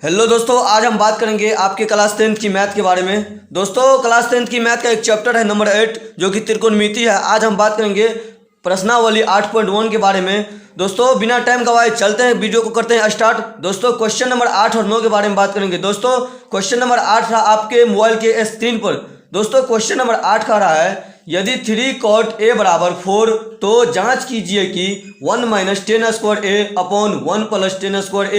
Hello दोस्तों, आज हम बात करेंगे आपके क्लास 10th की मैथ के बारे में। दोस्तों, क्लास 10th की मैथ का एक चैप्टर है नंबर 8 जो कि त्रिकोणमिति है। आज हम बात करेंगे प्रश्नावली 8.1 के बारे में। दोस्तों, बिना टाइम गवाए चलते हैं, वीडियो को करते हैं स्टार्ट। दोस्तों, क्वेश्चन नंबर 8 और 9 के बारे में बात करेंगे। दोस्तों, क्वेश्चन नंबर 8 रहा आपके मोबाइल के स्क्रीन पर। दोस्तों, क्वेश्चन नंबर 8 का रहा है, यदि 3 cot a बराबर 4 तो जांच कीजिए कि 1 - 10 square a upon 1 + 10 square a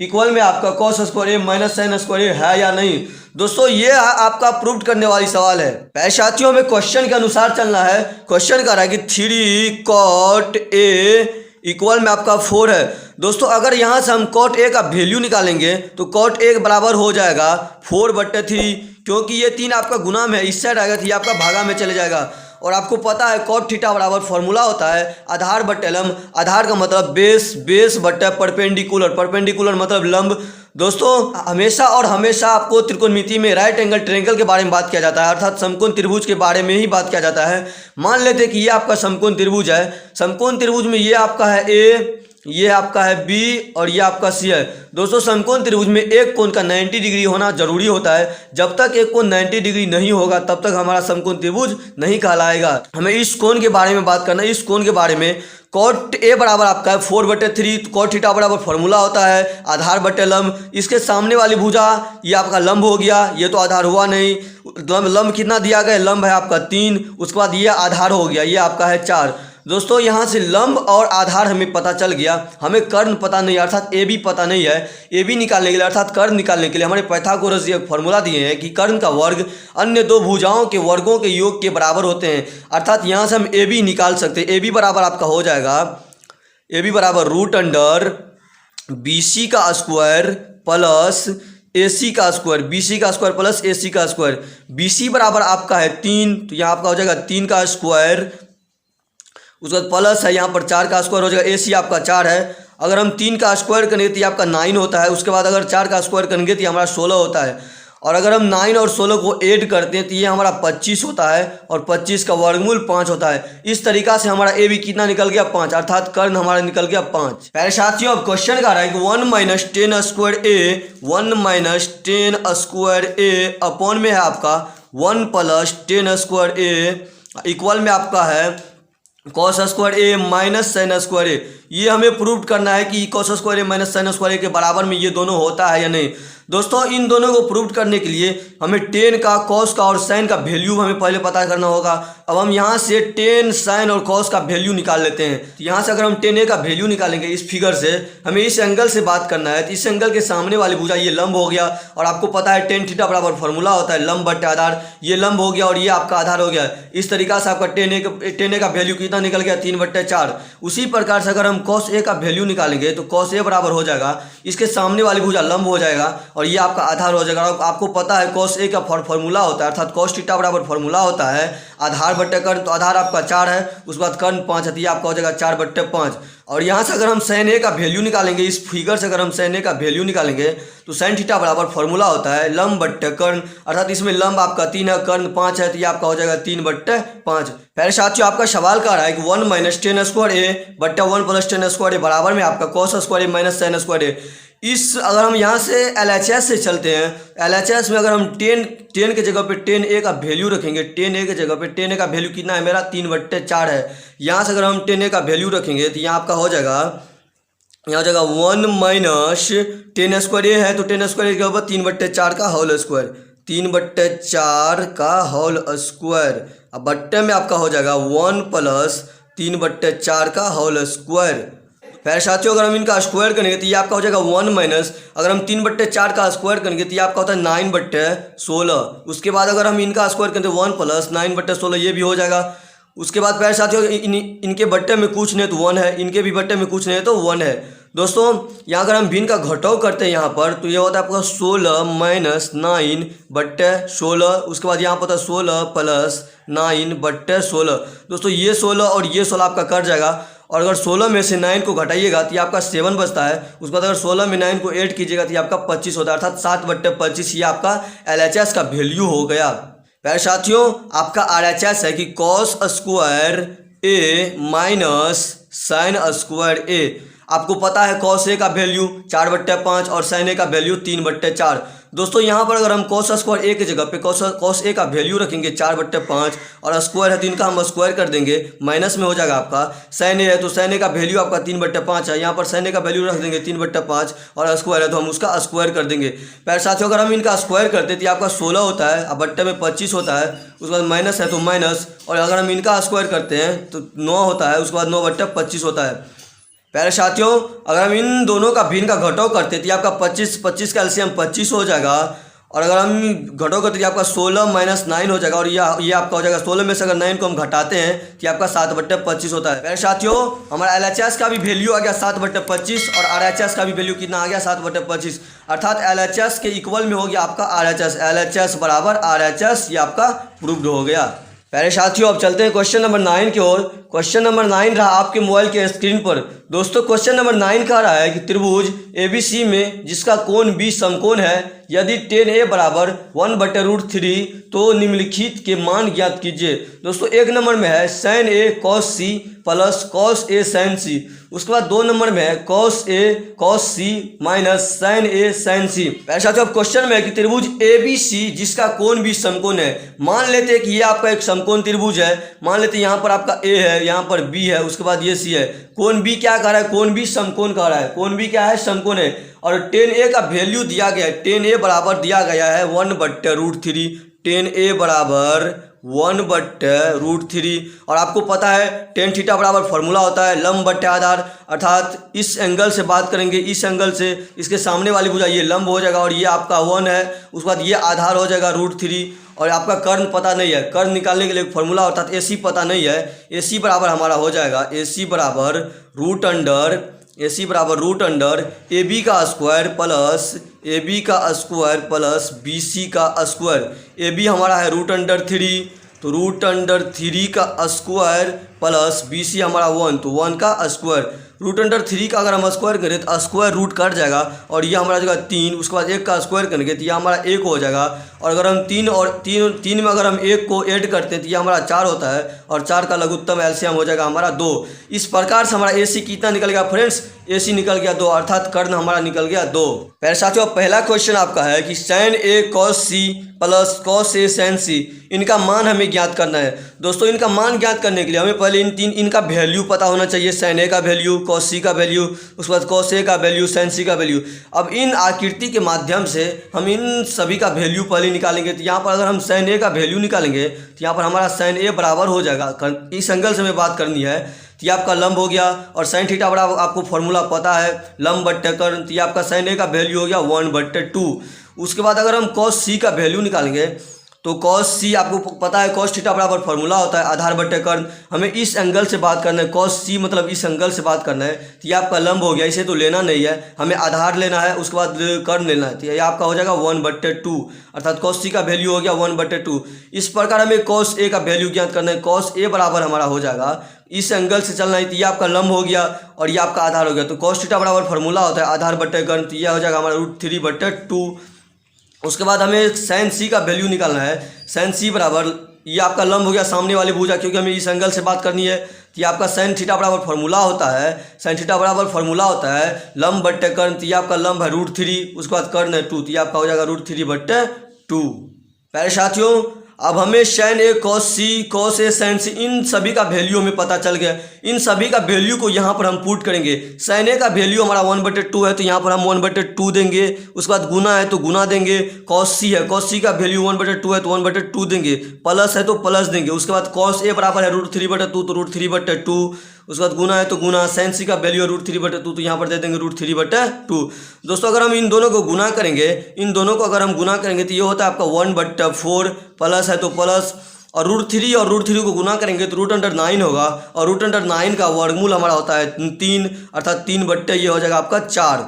equal में आपका cos square a minus sin square a है या नहीं। दोस्तों, ये आपका प्रूव करने वाली सवाल है। पहले साथियों में क्वेश्चन के अनुसार चलना है। क्वेश्चन का रहा है कि 3 cot a इक्वल में आपका 4 है। दोस्तों, अगर यहाँ से हम cot a का वैल्यू निकालेंगे तो cot a बराबर हो जाएगा 4/3, क्योंकि ये 3 आपका गुना में है, इस साइड आएगा तो ये आपका भागा में चले जाएगा। और आपको पता है cot थीटा बराबर फॉर्मूला होता है आधार बट्टे लंब। आधार का मतलब बेस, बेस बट्टे परपेंडिकुलर, परपेंडिकुलर मतलब लंब। दोस्तों, हमेशा और हमेशा आपको त्रिकोणमिति में राइट एंगल ट्रायंगल के बारे में बात किया जाता है, अर्थात समकोण त्रिभुज के बारे में ही बात किया जाता है। मान लेते हैं कि ये आपका समकोण त्रिभुज है। समकोण त्रिभुज में ये आपका है ए, ये आपका है बी और ये आपका सी है। दोस्तों, समकोण त्रिभुज में एक कोण का 90 डिग्री होना जरूरी होता है। जब तक एक कोण 90 डिग्री नहीं होगा तब तक हमारा समकोण त्रिभुज नहीं कहलाएगा। हमें इस कोण के बारे में बात करना है। इस कोण के बारे में cot a बराबर आपका है 4/3, cot थीटा बराबर फॉर्मूला होता है आधार बट्टे लंब। इसके सामने वाली भुजा ये आपका लंब हो गया, ये तो आधार हुआ नहीं। लंब कितना दिया गया, लंब है आपका 3, उसके बाद ये आधार हो गया, ये आपका है 4। दोस्तों, यहाँ से लंब और आधार हमें पता चल गया। हमें कर्ण पता नहीं, अर्थात ए बी पता नहीं है। ए बी निकालने के लिए अर्थात कर्ण निकालने के लिए हमारे पाइथागोरस ये फॉर्मूला दिए हैं कि कर्ण का वर्ग अन्य दो भुजाओं के वर्गों के योग के बराबर होते हैं। अर्थात यहाँ से हम ए बी निकाल सकते हैं। ए बी बराबर आपका हो जाएगा, ए बी बराबर √BC का स्क्वायर प्लस AC का स्क्वायर, BC का स्क्वायर प्लस AC का स्क्वायर। BC बराबर आपका है 3, तो यहाँ आपका हो जाएगा 3 का स्क्वायर, उसके बाद प्लस है यहाँ पर 4 का स्क्वायर हो जाएगा। AC आपका 4 है। अगर हम 3 का स्क्वायर करेंगे तो ये आपका 9 होता है। उसके बाद अगर 4 का स्क्वायर करेंगे तो ये हमारा 16 होता है। और अगर हम 9 और 16 को ऐड करते हैं तो ये हमारा 25 होता है और 25 का वर्गमूल 5 होता है। इस तरीका से हमारा ए बी कितना निकल गया, 5, अर्थात कर्ण हमारा निकल गया 5। पहले साथियों, अब क्वेश्चन का रहा है कि 1 - 10 square a 1 - 10 square a upon में है आपका 1 + 10 स्क्वायर a इक्वल में आपका है cos square a minus sin square a। ये हमें प्रूव करना है कि cos square a minus sin square a के बराबर में ये दोनों होता है या नहीं। दोस्तों, इन दोनों को प्रूव करने के लिए हमें tan का, cos का और sin का वैल्यू हमें पहले पता करना होगा। अब हम यहाँ से tan, sin और cos का वैल्यू निकाल लेते हैं। तो यहाँ से अगर हम tan a का वैल्यू निकालेंगे इस फिगर से, हमें इस एंगल से बात करना है। तो इस एंगल के सामने वाली भुजा ये लंब हो गया और आपको पता है tan थीटा बराबर फॉर्मूला होता है लंब बट्टे आधार। ये लंब हो गया और ये आपका आधार हो गया। इस तरीका से आपका tan a का वैल्यू कितना निकल गया, 3/4। उसी प्रकार से अगर हम cos a का वैल्यू निकालेंगे तो cos a बराबर हो जाएगा, इसके सामने वाली भुजा लंब हो जाएगा और ये आपका आधार हो जाएगा। आपको पता है cos a का फॉर्मूला होता है, अर्थात cos थीटा बराबर फॉर्मूला होता है आधार बट्टे कर्ण। तो आधार आपका 4 है, उसके बाद कर्ण 5 है, तो ये आपका हो जाएगा 4/5। और यहाँ से अगर हम sin a का वैल्यू निकालेंगे, इस फिगर से अगर हम sin a का वैल्यू निकालेंगे तो sin थीटा बराबर फॉर्मूला होता है लंब बट्टे कर्ण, अर्थात इसमें लंब आपका 3 है, कर्ण 5 है, तो ये आपका हो जाएगा 3/5। पहले साथियों, आपका सवाल का रहा है कि 1 - 10 स्क्वायर a बट्टा 1 + 10 स्क्वायर a बराबर में आपका cos square a minus sin square a। इस अगर हम यहाँ से LHS से चलते हैं, LHS में अगर हम 10 के जगह पे tan a का वैल्यू रखेंगे, tan a के जगह पे tan a का वैल्यू कितना है मेरा, 3/4 है। यहाँ से अगर हम tan a का वैल्यू रखेंगे तो यहाँ आपका हो जाएगा, यहाँ हो जाएगा 1 - 10 स्क्वायर a है तो 10 स्क्वायर के ऊपर 3/4 का होल स्क्वायर, 3/4 का होल स्क्वायर। अब बट्टे में आपका हो जाएगा 1 + 3/4 का होल स्क्वायर। फिर साथियों, अगर हम इनका स्क्वायर करेंगे तो ये आपका हो जाएगा 1 माइनस, अगर हम 3/4 का स्क्वायर करेंगे तो ये आपका होता है 9/16। उसके बाद अगर हम इनका स्क्वायर करें तो 1 + 9/16 ये भी हो जाएगा। उसके बाद फिर साथियों, इनके बट्टे में कुछ नहीं तो 1 है, इनके भी बट्टे में कुछ नहीं तो 1 है। दोस्तों, यहाँ अगर हम भिन्न का घटाव करते हैं यहाँ पर तो ये होता है आपका 16 - 9/16। उसके बाद यहाँ पर होता है 16 + 9/16। दोस्तों, ये 16 और ये 16 आपका कट जाएगा और अगर 16 में से 9 को घटाइएगा तो ये आपका 7 बचता है। उसके बाद अगर 16 में 9 को ऐड कीजिएगा तो ये आपका 25 होता है, अर्थात 7/25 ये आपका LHS का वैल्यू हो गया। प्यारे साथियों, आपका RHS है कि cos square a minus sin square a। आपको पता है कॉस ए का वैल्यू 4/5 और साइन ए का वैल्यू 3/4। दोस्तों यहाँ पर अगर हम कॉस स्क्वायर ए की जगह पे कॉस ए का वैल्यू रखेंगे 4/5 और स्क्वायर है तो इनका हम स्क्वायर कर देंगे, माइनस में हो जाएगा आपका साइन ए है तो साइन ए का वैल्यू आपका 3/5 है, यहाँ पर साइन ए का वैल्यू रख देंगे 3/5 और स्क्वायर है तो हम उसका स्क्वायर कर देंगे। प्यारे साथियों अगर हम इनका स्क्वायर करते तो आपका 16 होता है, अब बट्टे में 25 होता है, उसके बाद माइनस है तो माइनस, और अगर हम इनका स्क्वायर करते हैं तो 9 होता है, उसके बाद 9/25 होता है। प्यारे साथियों अगर हम इन दोनों का भिन्न का घटाव करते तो आपका 25 का एलसीएम 25 हो जाएगा, और अगर हम घटाव करते तो आपका 16 - 9 हो जाएगा, और ये आपका हो जाएगा 16 में से अगर 9 को हम घटाते हैं तो आपका 7/25 होता है। प्यारे साथियों हमारा LHS का भी वैल्यू आ गया 7/25 और RHS का भी वैल्यू कितना आ गया 7/25, अर्थात LHS के इक्वल में हो गया आपका RHS, LHS बराबर RHS, ये आपका प्रूव्ड हो गया। प्यारे साथियों अब चलते हैं क्वेश्चन नंबर 9 की ओर। क्वेश्चन नंबर 9 रहा आपके मोबाइल के स्क्रीन पर। दोस्तों क्वेश्चन नंबर 9 कह रहा है कि त्रिभुज ABC में जिसका कोण B समकोण है, यदि tan A बराबर 1/√3 तो निम्नलिखित के मान ज्ञात कीजिए। दोस्तों एक नंबर में है sin A cos C plus cos A sin C, उसके बाद 2 नंबर में है cos A cos C minus sin A sin C। ऐसा तो अब क्वेश्चन में है कि त्रिभुज ABC जिसका कोण भी समकोण है, मान लेते हैं कि ये आपका एक समकोण त्रिभुज है, मान लेते हैं यहाँ पर आपका A है, यहाँ पर B है, उसके बाद ये C है, कोण B क्या कह रहा है, कोण B समकोण कह रहा है, कोण B क्या है समकोण है, और tan A का वैल्यू दिया गया है, tan A बराबर दिया गया है 1/√3, tan A बराबर 1/√3, और आपको पता है tan थीटा बराबर फॉर्मूला होता है लंब बट्टे आधार, अर्थात इस एंगल से बात करेंगे, इस एंगल से इसके सामने वाली भुजा ये लंब हो जाएगा और ये आपका 1 है, उसके बाद ये आधार हो जाएगा √3, और आपका कर्ण पता नहीं है, कर्ण निकालने के लिए फॉर्मूला अर्थात AC पता नहीं है, AC बराबर हमारा हो जाएगा AC बराबर रूट अंडर AB का स्क्वायर प्लस BC का स्क्वायर। AB हमारा है √3, तो √3 का स्क्वायर प्लस BC हमारा 1, तो 1 का स्क्वायर। √3 का अगर हम स्क्वायर करें तो स्क्वायर रूट कट जाएगा और ये हमारा जगह 3, उसके बाद 1 का स्क्वायर करेंगे तो ये हमारा 1 हो जाएगा, और अगर हम 3 में अगर हम 1 को ऐड करते हैं तो ये हमारा 4 होता है, और 4 का लघुत्तम एलसीएम हो जाएगा हमारा 2। इस प्रकार से हमारा AC कितना निकल गया फ्रेंड्स, AC निकल गया 2, अर्थात कर्ण हमारा निकल गया 2। प्यारे साथियों पहला क्वेश्चन आपका है कि sin A cos C plus cos A sin C, इनका मान हमें ज्ञात करना है। दोस्तों इनका मान ज्ञात करने के लिए हमें पहले इनका वैल्यू पता होना चाहिए, sin A का वैल्यू, cos C का वैल्यू, उसके बाद cos A का वैल्यू, sin C का वैल्यू। अब इन आकृति के माध्यम से हम इन सभी का वैल्यू पहले निकालेंगे, तो यहाँ पर अगर हम sin A का वैल्यू निकालेंगे तो यहाँ पर हमारा sin A बराबर हो जाएगा, इस एंगल से हमें बात करनी है, तो ये आपका लंब हो गया, और sin थीटा बराबर आपको फॉर्मूला पता है लंब बट्टे कर्ण, तो ये आपका sin A का वैल्यू हो गया 1/2। उसके बाद अगर हम cos C का वैल्यू निकालेंगे तो cos C आपको पता है cos थीटा बराबर फॉर्मूला होता है आधार बट्टे कर्ण, हमें इस एंगल से बात करना है, cos C मतलब इस एंगल से बात करना है, तो ये आपका लंब हो गया, इसे तो लेना नहीं है, हमें आधार लेना है, उसके बाद कर्ण लेना है, तो ये आपका हो जाएगा 1/2, अर्थात cos C का वैल्यू हो गया 1/2। इस प्रकार हमें cos A का वैल्यू ज्ञात करना है, cos A बराबर हमारा हो जाएगा, इस एंगल से चलना है, तो ये आपका लंब हो गया और ये आपका आधार हो गया, तो cos थीटा बराबर फॉर्मूला होता है आधार बट्टे कर्ण, तो यह हो जाएगा हमारा √3/2। उसके बाद हमें sin C का वैल्यू निकालना है, sin C बराबर ये आपका लंब हो गया सामने वाली भुजा, क्योंकि हमें इस एंगल से बात करनी है, तो ये आपका sin थीटा बराबर फॉर्मूला होता है, sin थीटा बराबर फॉर्मूला होता है लंब बट्टे कर्ण, तो ये आपका लंब है √3, उसके बाद कर्ण है 2, तो ये आपका हो जाएगा √3/2। प्यारे साथियों अब हमें sin A cos C cos A sin C इन सभी का वैल्यू हमें पता चल गया, इन सभी का वैल्यू को यहाँ पर हम पुट करेंगे। sin A का वैल्यू हमारा 1/2 है, तो यहाँ पर हम 1/2 देंगे, उसके बाद गुना है तो गुना देंगे, cos C है, cos C का वैल्यू 1/2 है तो 1/2 देंगे, प्लस है तो प्लस देंगे, उसके बाद cos A बराबर है √3/2 तो √3/2, उसके बाद गुना है तो गुना, sin C का वैल्यू है √3/2 तो यहाँ पर दे देंगे √3/2। दोस्तों अगर हम इन दोनों को गुना करेंगे, इन दोनों को अगर हम गुना करेंगे तो ये होता है आपका 1/4, प्लस है तो प्लस, और √3 को गुना करेंगे तो √9 होगा, और √9 का वर्गमूल हमारा होता है 3, अर्थात 3/, ये हो जाएगा आपका 4।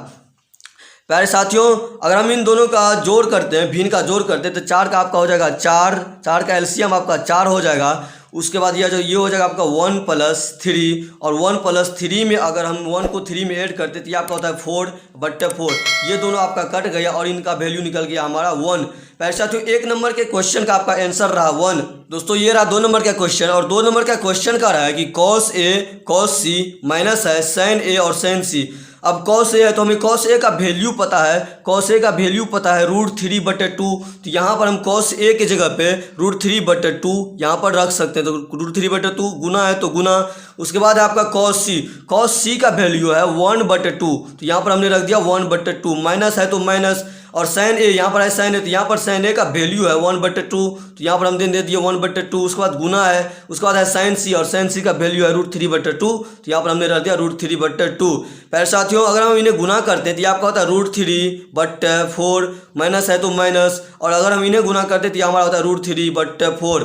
प्यारे साथियों अगर हम इन दोनों का जोड़ करते हैं, भिन्न का जोड़ करते हैं, तो 4 का आपका हो जाएगा 4 का एलसीएम आपका 4 हो जाएगा। उसके बाद ये हो जाएगा आपका 1 + 3, और 1 + 3 में अगर हम 1 को 3 में ऐड करते तो ये आपका होता है 4/4। ये दोनों आपका कट गया और इनका वैल्यू निकल गया हमारा 1। पहले साथियों 1 नंबर के क्वेश्चन का आपका आंसर रहा 1। दोस्तों ये रहा 2 नंबर का क्वेश्चन, और 2 नंबर का क्वेश्चन का रहा है कि cos A cos C minus है sin A और sin C। अब cos A है तो हमें cos A का वैल्यू पता है, cos A का वैल्यू पता है √3/2। तो यहाँ पर हम cos A की जगह पे √3/2 यहाँ पर रख सकते हैं। तो √3/2 गुना है तो गुना, उसके बाद आपका cos C का वैल्यू है 1/2। तो यहाँ पर हमने रख दिया 1/2, माइनस है तो माइनस, और sin A यहाँ पर है sin A, तो यहाँ पर sin A का वैल्यू है 1/2। तो यहाँ पर हमने दे दिया 1/2, उसके बाद गुना है, उसके बाद है sin C, और sin C का वैल्यू है √3/2। तो यहाँ पर हमने रख दिया √3/2। पहले साथियों अगर हम इन्हें गुना करते हैं तो ये आपका होता है √3/4, माइनस है तो माइनस, और अगर हम इन्हें गुना करते हैं तो ये हमारा होता है √3/4।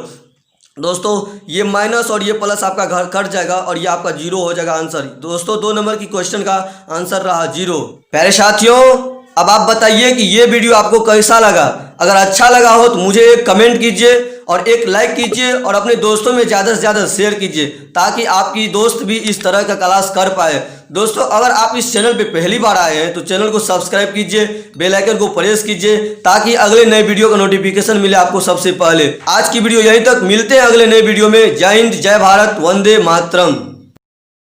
दोस्तों ये माइनस और ये प्लस आपका घर कट जाएगा और ये आपका 0 हो जाएगा आंसर। दोस्तों 2 नंबर की क्वेश्चन का आंसर रहा 0। प्यारे साथियों अब आप बताइए कि ये वीडियो आपको कैसा लगा। अगर अच्छा लगा हो तो मुझे एक कमेंट कीजिए और एक लाइक कीजिए और अपने दोस्तों में ज़्यादा से ज़्यादा शेयर कीजिए ताकि आपकी दोस्त भी इस तरह का क्लास कर पाए। दोस्तों अगर आप इस चैनल पे पहली बार आए हैं तो चैनल को सब्सक्राइब कीजिए, बेल आइकन को प्रेस कीजिए ताकि अगले नए वीडियो का नोटिफिकेशन मिले आपको सबसे पहले। आज की वीडियो यहीं तक, मिलते हैं अगले नए वीडियो में। जय हिंद, जय भारत, वंदे मातरम।